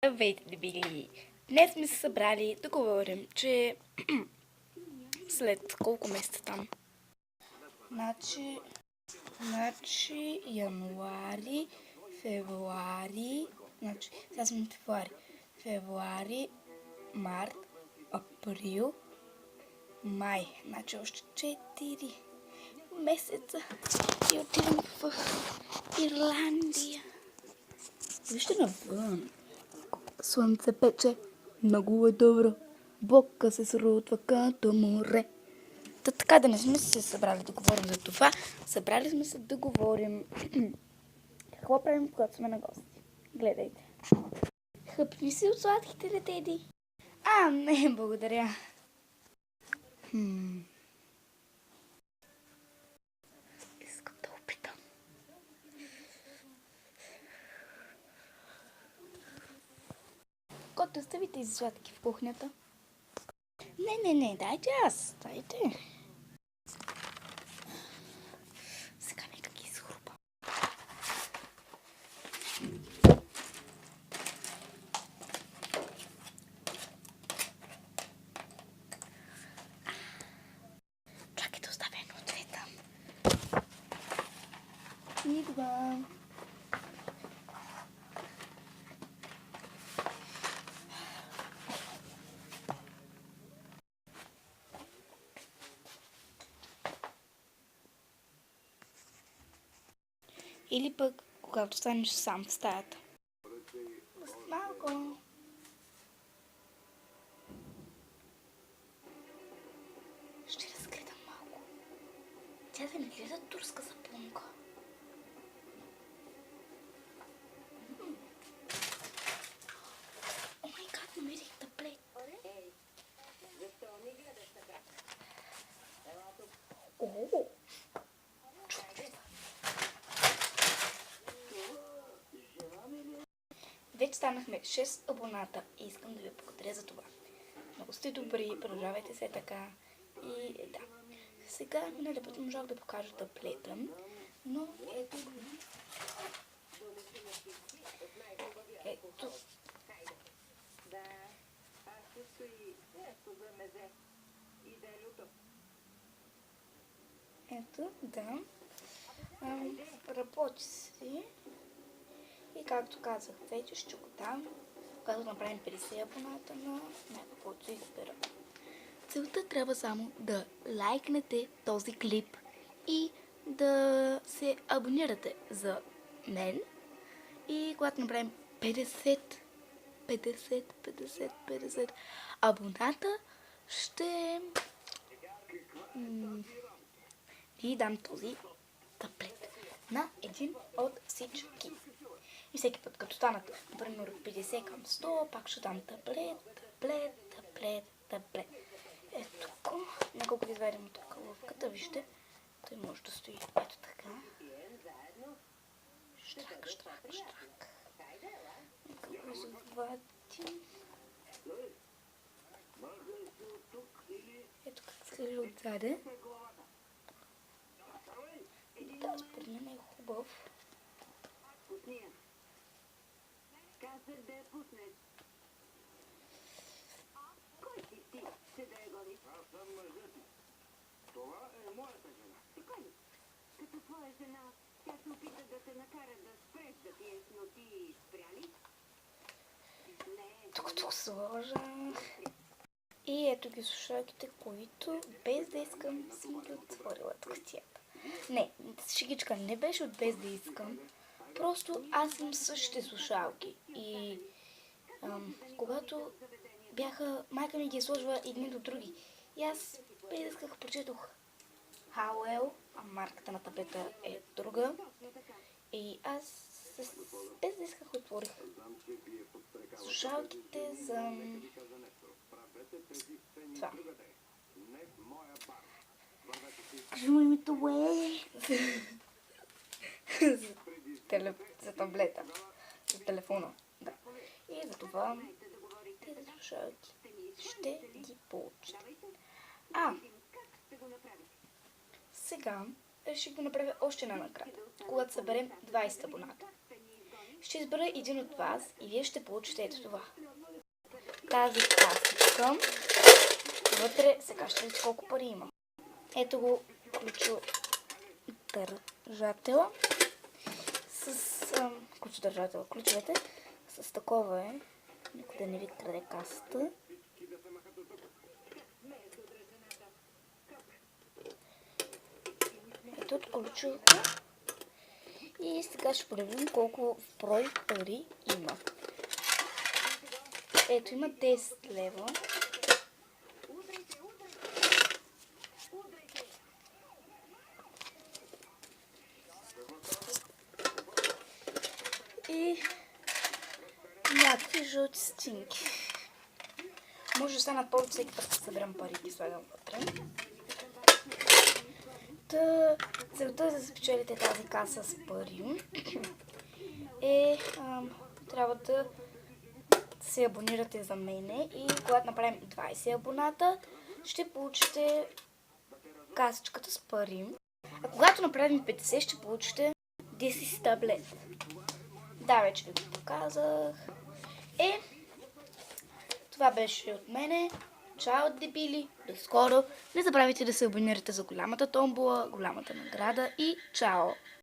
Здравейте, дебили! Днес сме се събрали да говорим, че след колко месеца там? Значи януари, февруари, сега сме февруари, март, април, май. Значи още 4 месеца и отивам в Ирландия. Вижте навън. Слънце пече, много е добро. Бока се срутва като море. Така да не сме се събрали да говорим за това. Събрали сме се да говорим какво правим, когато сме на гости. Гледайте. Хъпни си от сладките летеди. Не, благодаря. Искам да опитам. Кото, остави тези сладки в кухнята. Не, дайте аз. Дайте. Сега нека ги изхрупа. Чакайте, оставя едно от цвета. Идвам. Или пък, когато станеш сам в стаята. Малко. Ще разгледам малко. Тя да ми гледа турска сапунка. О май гад, намерих таблет. Защо ми гледаш така? О! Вече станахме 6 абоната и искам да ви благодаря за това. Много сте добри, продължавайте се така. И да. Сега миналия път можах да покажа таблета, но ето го. Ето. Да, аз също и нещо за мезе. И да е люто. Ето, да. Работи си. И както казах, вече ще го дам, когато направим 50 абоната на някаквото избера. Целта трябва само да лайкнете този клип и да се абонирате за мен. И когато направим 50 абоната, ще ви дам този таблет на един от всички. И всеки път, като станат, например, от 50 към 100, пак ще дам таблет. Ето тук. Няколко да извадим от тук лъвката, вижте. Той може да стои ето така. Штрак. Нека го завадим. Ето как се отзаде. Да, според мен е хубав. Казах да я пуснеш. Кой си ти, че да я гониш? Аз съм мъжът ти. Това е моята жена. Така ли? Като твоя жена, тя се опита да те накара да спреш да пиеш, но ти спря ли? Не. Тук сложа. И ето ги слушалките, които без да искам съм ги отворила кутията. Не, шегичка не беше от без да искам. Просто аз съм същите слушалки. И когато бяха, майка ми ги е сложила едни до други. И аз без да исках прочетох Howell, а марката на таблета е друга. И аз без да исках отворих слушалките за това. Кажи му името, за таблета, за телефона. Да. И за това тези слушалки ще ги получите. Сега реших да направя още една накрая, когато съберем 20 абоната. ще избера един от вас и вие ще получите ето това. Тази касичка. Вътре сега ще видите колко пари има. Ето го ключодържателя. С ключовете. С такова е. Никой да не ви краде касата. Ето от ключовете. И сега ще проверим колко в брой пари има. Ето има 10 лева. И някакви жълти стинки. Може да станат повече всеки път, като съберем пари и слагам вътре. Целта за да спечелите тази каса с пари трябва да се абонирате за мене и когато направим 20 абоната, ще получите касичката с пари. А когато направим 50, ще получите 10 таблет. Да, вече ви го показах. Това беше от мене. Чао, дебили! До скоро! Не забравяйте да се абонирате за голямата томбола, голямата награда и чао!